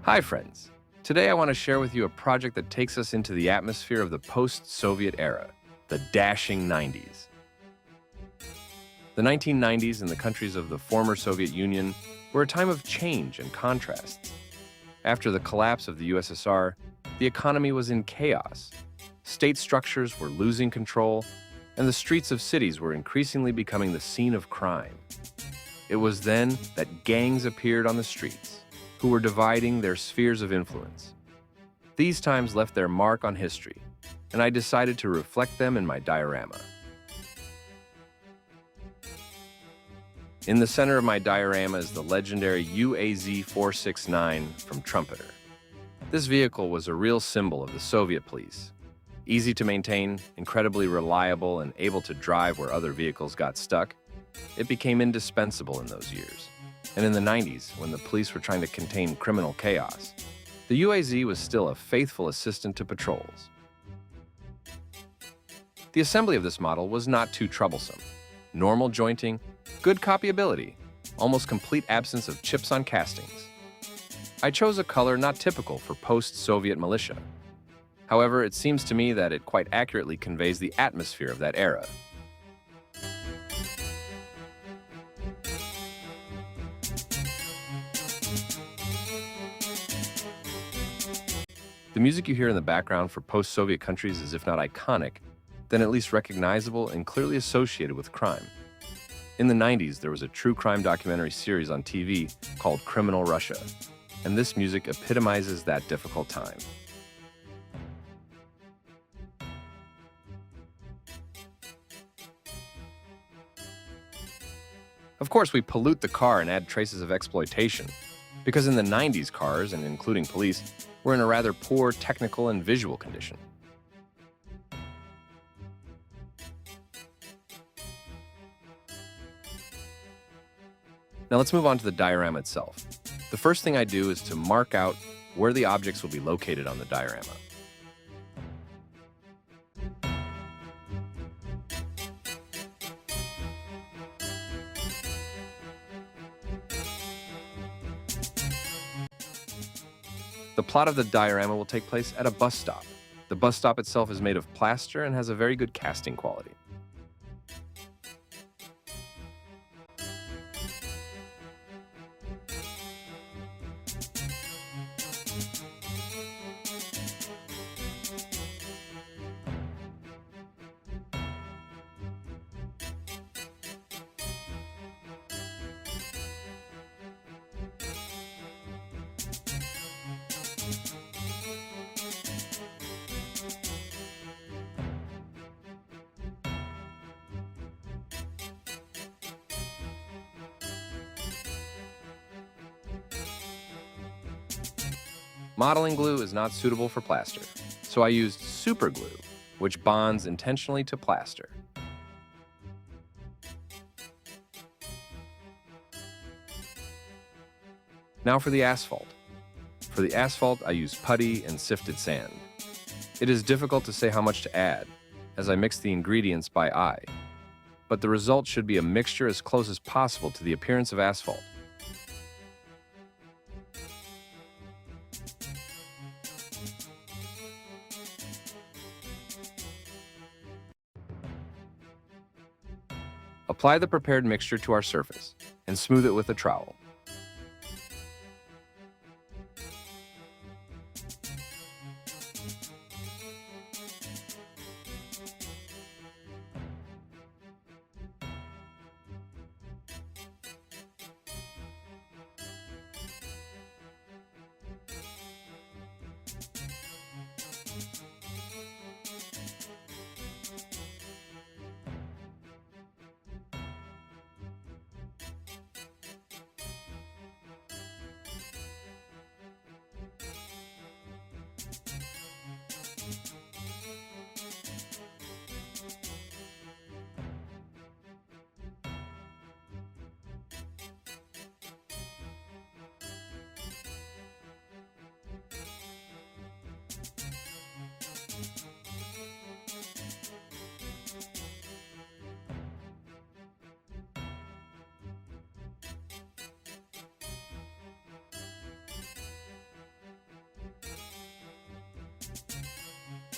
Hi, friends. Today I want to share with you a project that takes us into the atmosphere of the post-Soviet era, the dashing 90s. The 1990s in the countries of the former Soviet Union were a time of change and contrasts. After the collapse of the USSR, the economy was in chaos. State structures were losing control, and the streets of cities were increasingly becoming the scene of crime. It was then that gangs appeared on the streets, who were dividing their spheres of influence. These times left their mark on history, and I decided to reflect them in my diorama. In the center of my diorama is the legendary UAZ-469 from Trumpeter. This vehicle was a real symbol of the Soviet police. Easy to maintain, incredibly reliable, and able to drive where other vehicles got stuck, it became indispensable in those years. And in the 90s, when the police were trying to contain criminal chaos, the UAZ was still a faithful assistant to patrols. The assembly of this model was not too troublesome. Normal jointing, good copyability, almost complete absence of chips on castings. I chose a color not typical for post-Soviet militia. However, it seems to me that it quite accurately conveys the atmosphere of that era. The music you hear in the background for post-Soviet countries is, if not iconic, then at least recognizable and clearly associated with crime. In the 90s, there was a true crime documentary series on TV called Criminal Russia, and this music epitomizes that difficult time. Of course, we pollute the car and add traces of exploitation, because in the 90s, cars, and including police, were in a rather poor technical and visual condition. Now let's move on to the diorama itself. The first thing I do is to mark out where the objects will be located on the diorama. The plot of the diorama will take place at a bus stop. The bus stop itself is made of plaster and has a very good casting quality. Modeling glue is not suitable for plaster, so I used super glue, which bonds intentionally to plaster. Now for the asphalt. For the asphalt, I used putty and sifted sand. It is difficult to say how much to add, as I mix the ingredients by eye, but the result should be a mixture as close as possible to the appearance of asphalt. Apply the prepared mixture to our surface and smooth it with a trowel.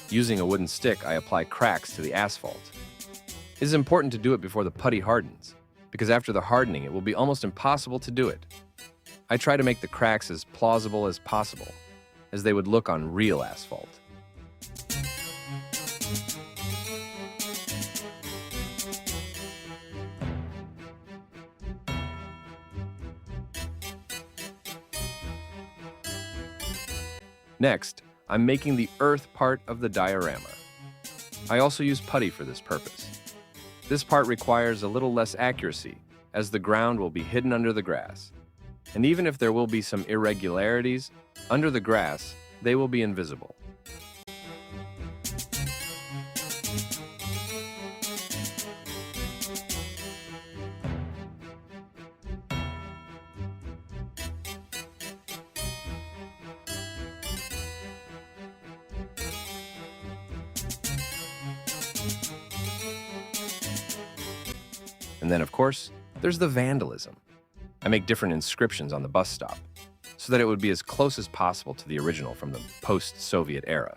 Using a wooden stick, I apply cracks to the asphalt. It is important to do it before the putty hardens, because after the hardening, it will be almost impossible to do it. I try to make the cracks as plausible as possible, as they would look on real asphalt. Next, I'm making the earth part of the diorama. I also use putty for this purpose. This part requires a little less accuracy, as the ground will be hidden under the grass. And even if there will be some irregularities under the grass, they will be invisible. And then, of course, there's the vandalism. I make different inscriptions on the bus stop, so that it would be as close as possible to the original from the post-Soviet era.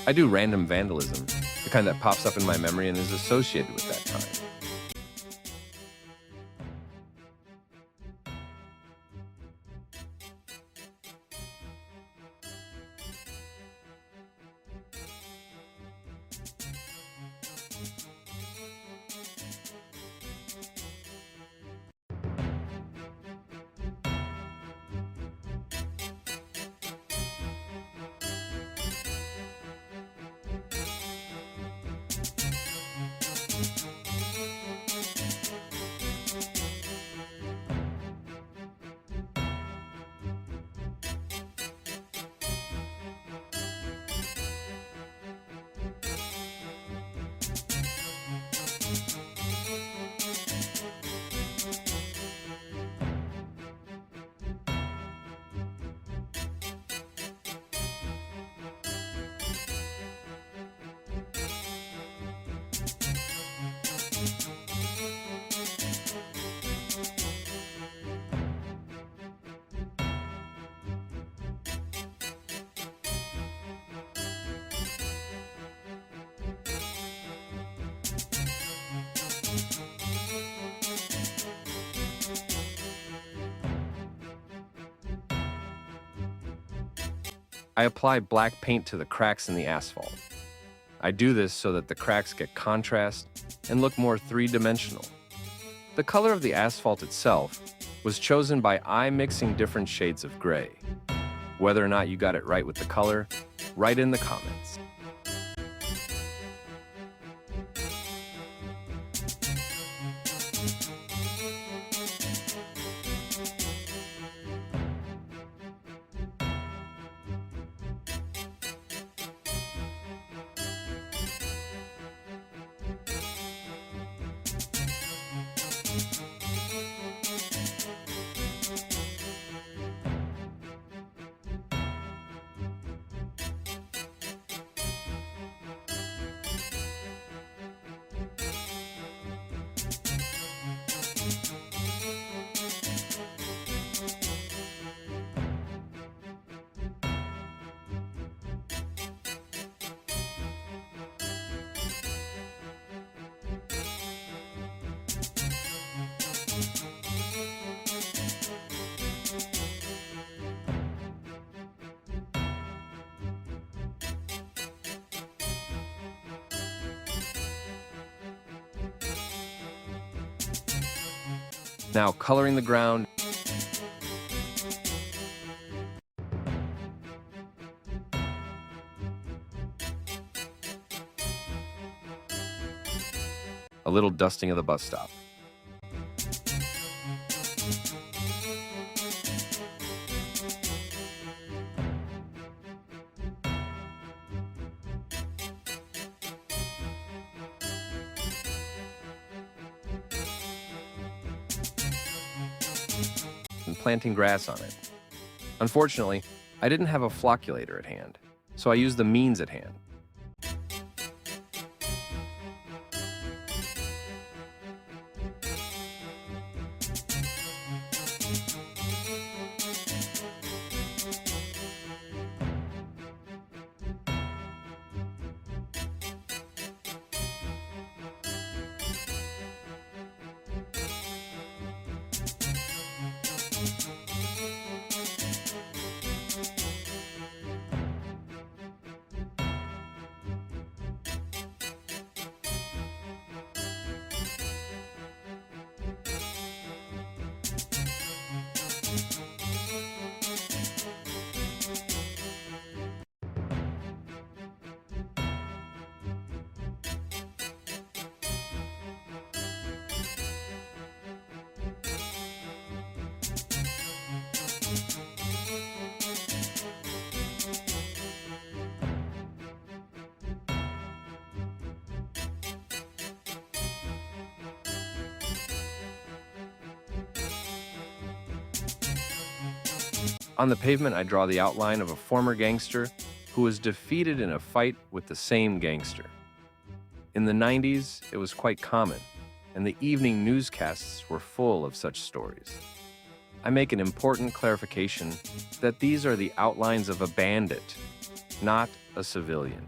I do random vandalism, the kind that pops up in my memory and is associated with that time. I apply black paint to the cracks in the asphalt. I do this so that the cracks get contrast and look more three-dimensional. The color of the asphalt itself was chosen by eye mixing different shades of gray. Whether or not you got it right with the color, write in the comments. Now coloring the ground. A little dusting of the bus stop. And planting grass on it. Unfortunately, I didn't have a flocculator at hand, so I used the means at hand. On the pavement, I draw the outline of a former gangster who was defeated in a fight with the same gangster. In the 90s, it was quite common, and the evening newscasts were full of such stories. I make an important clarification that these are the outlines of a bandit, not a civilian.